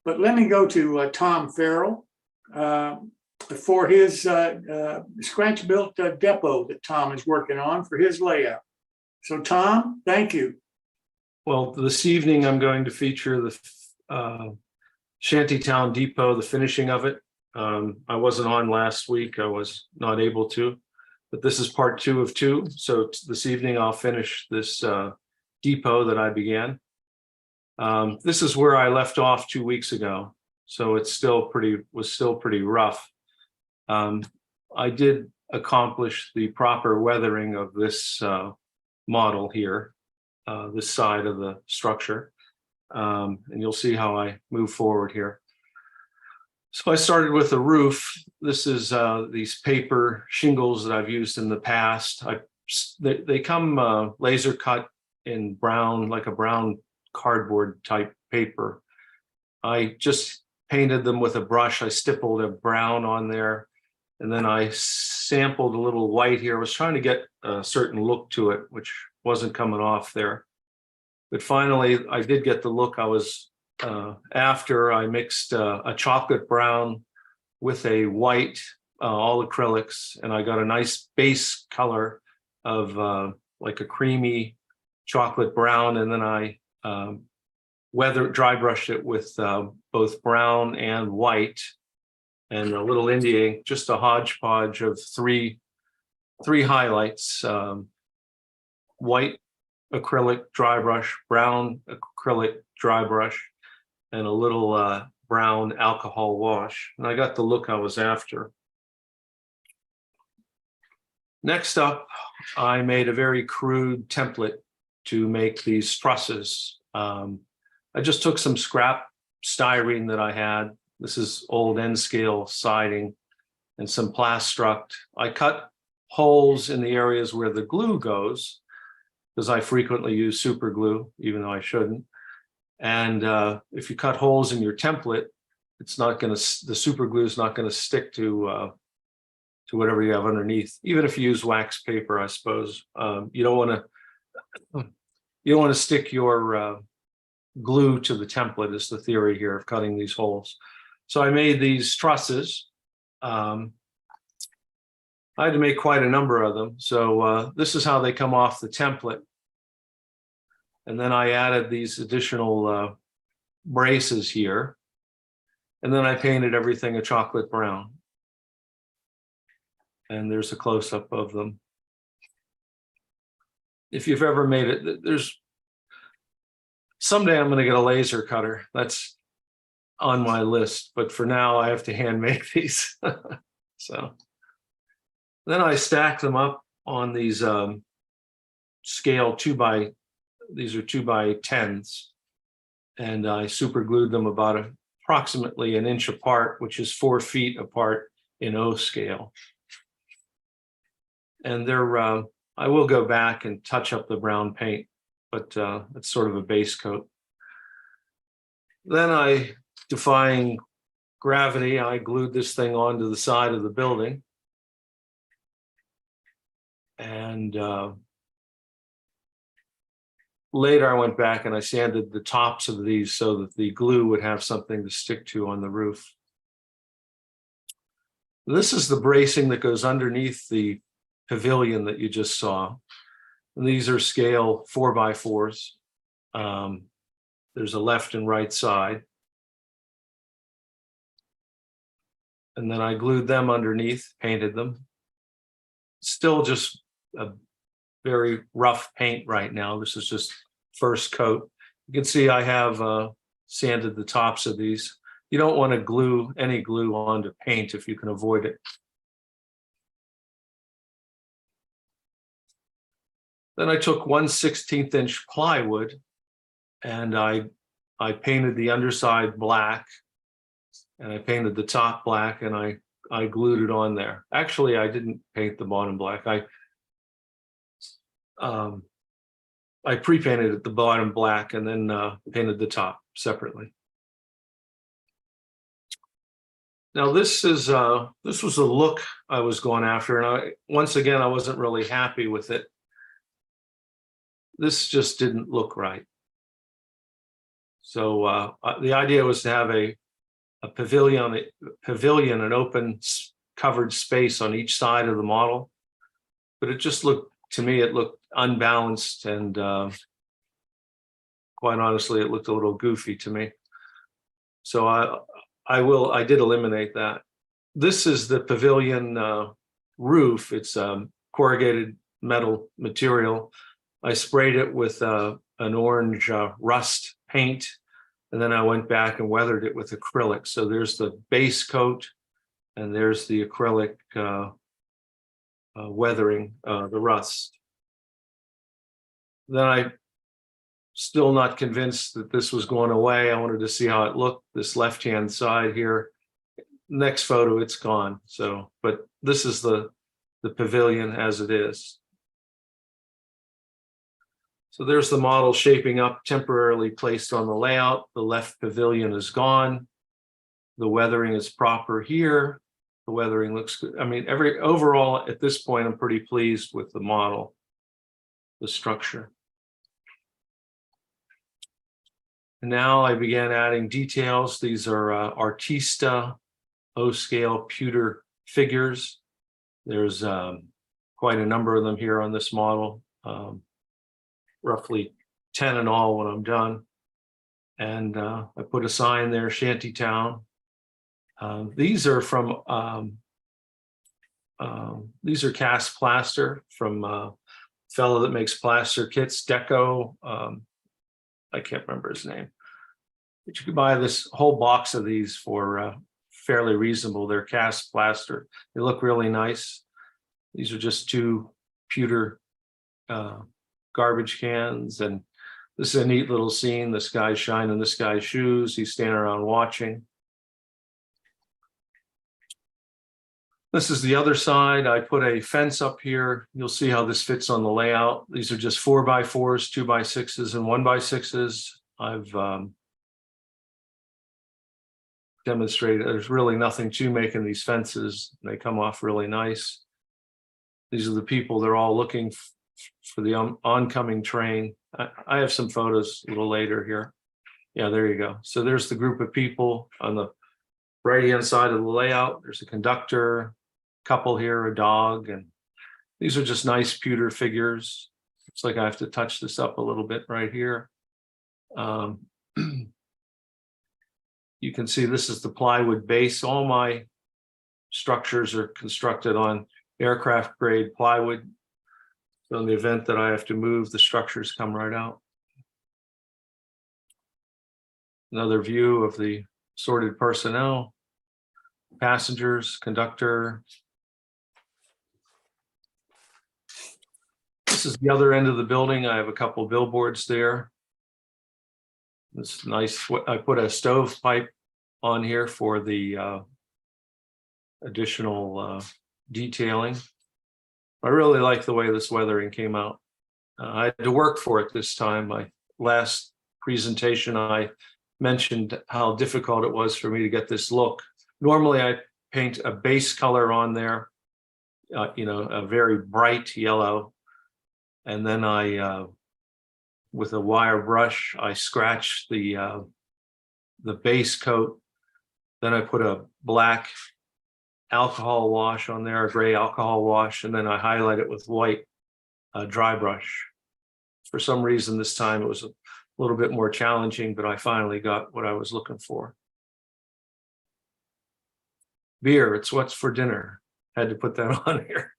But let me go to Tom Farrell for his scratch-built depot that Tom is working on for his layout. So Tom, thank you. Well, this evening I'm going to feature the Shanytown depot, the finishing of it. I wasn't on last week. I was not able to, but this is part 2 of 2. So this evening I'll finish this depot that I began. This is where I left off 2 weeks ago. So it's was still pretty rough. I did accomplish the proper weathering of this model here, this side of the structure. And you'll see how I move forward here. So I started with the roof. This is these paper shingles that I've used in the past. They come laser cut in brown, like a brown cardboard type paper. I just painted them with a brush. I stippled a brown on there, and then I sampled a little white here. I was trying to get a certain look to it, which wasn't coming off there. But finally, I did get the look I was after. I mixed a chocolate brown with a white, all acrylics, and I got a nice base color of like a creamy chocolate brown, and then I dry brushed it with both brown and white, and a little India ink, just a hodgepodge of three highlights: white acrylic dry brush, brown acrylic dry brush, and a little brown alcohol wash. And I got the look I was after. Next up, I made a very crude template to make these trusses. I just took some scrap styrene that I had. This is old N scale siding and some plastruct. I cut holes in the areas where the glue goes, because I frequently use super glue, even though I shouldn't. And if you cut holes in your template, it's not going to, the super glue is not going to stick to whatever you have underneath. Even if you use wax paper, I suppose you don't want to stick your glue to the template, is the theory here of cutting these holes. So I made these trusses. I had to make quite a number of them. So this is how they come off the template. And then I added these additional braces here. And then I painted everything a chocolate brown. And there's a close-up of them. If you've ever made it, someday I'm going to get a laser cutter. That's on my list. But for now, I have to hand make these. So then I stacked them up on these scale these are 2x10s, and I super glued them about approximately an inch apart, which is 4 feet apart in O scale. And I will go back and touch up the brown paint, but it's sort of a base coat. Then defying gravity, I glued this thing onto the side of the building. And later I went back and I sanded the tops of these so that the glue would have something to stick to on the roof. This is the bracing that goes underneath the pavilion that you just saw. And these are scale 4x4s. There's a left and right side. And then I glued them underneath, painted them. Still just a very rough paint right now. This is just first coat. You can see I have sanded the tops of these. You don't want to glue any glue onto paint if you can avoid it. Then I took 1/16 inch plywood and I painted the underside black, and I painted the top black, and I glued it on there. Actually, I didn't paint the bottom black. I pre-painted at the bottom black and then painted the top separately. Now this was the look I was going after, and once again I wasn't really happy with it. This just didn't look right. So the idea was to have a pavilion, an open covered space on each side of the model. But it just looked, to me, it looked unbalanced, and quite honestly, it looked a little goofy to me. So I did eliminate that. This is the pavilion roof. It's corrugated metal material. I sprayed it with an orange rust paint, and then I went back and weathered it with acrylic. So there's the base coat, and there's the acrylic weathering the rust. Then I still not convinced that this was going away. I wanted to see how it looked, this left-hand side here. Next photo, it's gone. So, but this is the pavilion as it is. So there's the model shaping up, temporarily placed on the layout. The left pavilion is gone. The weathering is proper here. The weathering looks good. I mean, overall at this point, I'm pretty pleased with the model, the structure. And now I began adding details. These are Artista O-scale pewter figures. There's quite a number of them here on this model, roughly 10 in all when I'm done. And I put a sign there, Shanytown. These are from, these are cast plaster from a fellow that makes plaster kits, Deco. I can't remember his name. But you could buy this whole box of these for fairly reasonable. They're cast plaster. They look really nice. These are just 2 pewter garbage cans, and this is a neat little scene. This guy's shining this guy's shoes. He's standing around watching. This is the other side. I put a fence up here. You'll see how this fits on the layout. These are just 4x4s, 2x6s, and 1x6s. I've demonstrated there's really nothing to making these fences. They come off really nice. These are the people. They're all looking for the oncoming train. I have some photos a little later here. Yeah, there you go. So there's the group of people on the right-hand side of the layout. There's a conductor, couple here, a dog, and these are just nice pewter figures. Looks like I have to touch this up a little bit right here. You can see this is the plywood base. All my structures are constructed on aircraft grade plywood. So in the event that I have to move, the structures come right out. Another view of the sorted personnel, passengers, conductor. This is the other end of the building. I have a couple billboards there. It's nice. I put a stovepipe on here for the additional detailing. I really like the way this weathering came out. I had to work for it this time. My last presentation, I mentioned how difficult it was for me to get this look. Normally, I paint a base color on there, you know, a very bright yellow, and then I, with a wire brush, I scratch the base coat. Then I put a black alcohol wash on there, a gray alcohol wash, and then I highlight it with white dry brush. For some reason, this time it was a little bit more challenging, but I finally got what I was looking for. Beer, it's what's for dinner. Had to put that on here.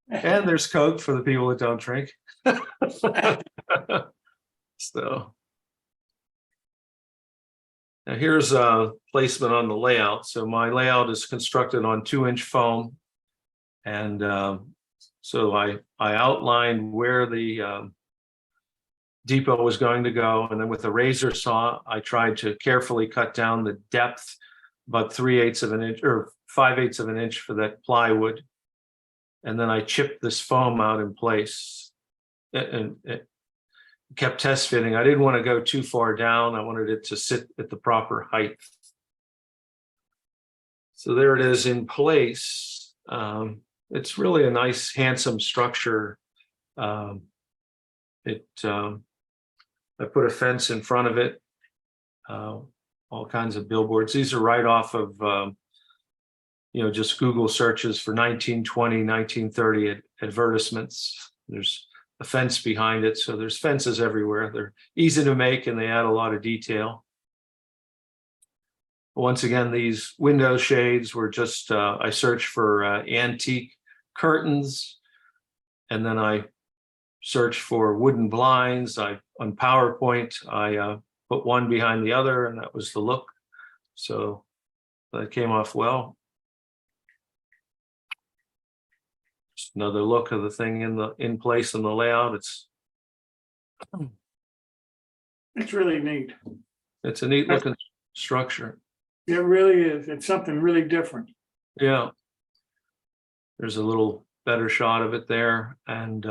And there's Coke for the people that don't drink. So now here's a placement on the layout. So my layout is constructed on 2-inch foam. And so I outlined where the depot was going to go. And then with a razor saw, I tried to carefully cut down the depth, about 3/8 of an inch or 5/8 of an inch for that plywood. And then I chipped this foam out in place and it kept test fitting. I didn't want to go too far down. I wanted it to sit at the proper height. So there it is in place. It's really a nice, handsome structure. I put a fence in front of it. All kinds of billboards. These are right off of, just Google searches for 1920, 1930 advertisements. There's a fence behind it. So there's fences everywhere. They're easy to make and they add a lot of detail. Once again, these window shades were just, I searched for antique curtains, and then I searched for wooden blinds. On PowerPoint, I put one behind the other, and that was the look. So that came off well. Just another look of the thing in place in the layout. It's really neat. a neat looking structure. It really is. It's something really different. Yeah. There's a little better shot of it there. And,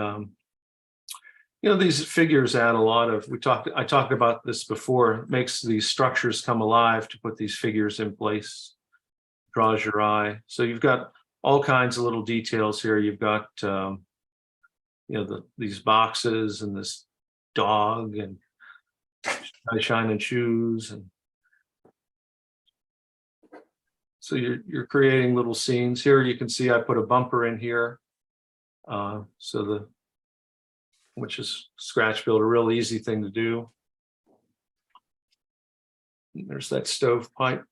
these figures add a lot of, I talked about this before, it makes these structures come alive to put these figures in place, draws your eye. So you've got all kinds of little details here. You've got, these boxes and this dog and shining shoes. And so you're creating little scenes here. You can see I put a bumper in here. Which is scratch build, a real easy thing to do. And there's that stovepipe.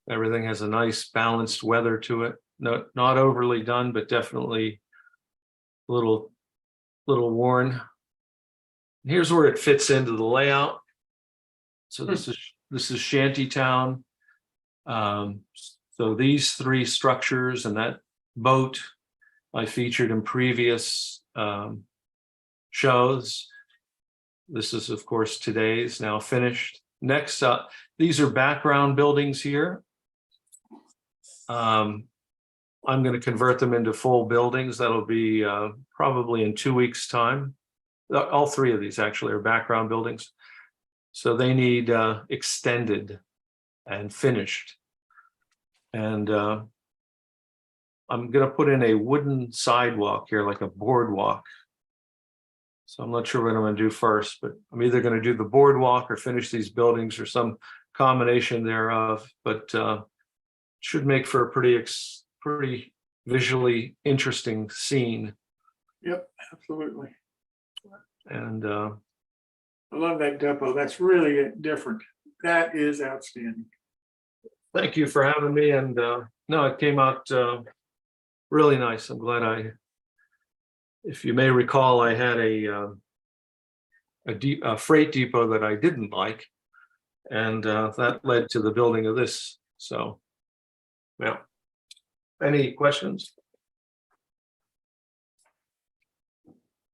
Everything has a nice balanced weather to it. No, not overly done, but definitely a little worn. Here's where it fits into the layout. So this is Shanytown. So these three structures and that boat I featured in previous shows. This is, of course, today's, now finished. Next up, these are background buildings here. I'm going to convert them into full buildings. That'll be probably in 2 weeks' time. All three of these actually are background buildings. So they need extended and finished. And I'm going to put in a wooden sidewalk here, like a boardwalk. So I'm not sure what I'm going to do first, but I'm either going to do the boardwalk or finish these buildings or some combination thereof. But should make for a pretty visually interesting scene. Yep, absolutely. And I love that depot. That's really different. That is outstanding. Thank you for having me. And no, it came out really nice. I'm glad if you may recall, I had a freight depot that I didn't like, and that led to the building of this. So, yeah. Any questions?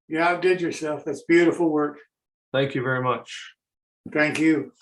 You outdid yourself. That's beautiful work. Thank you very much. Thank you.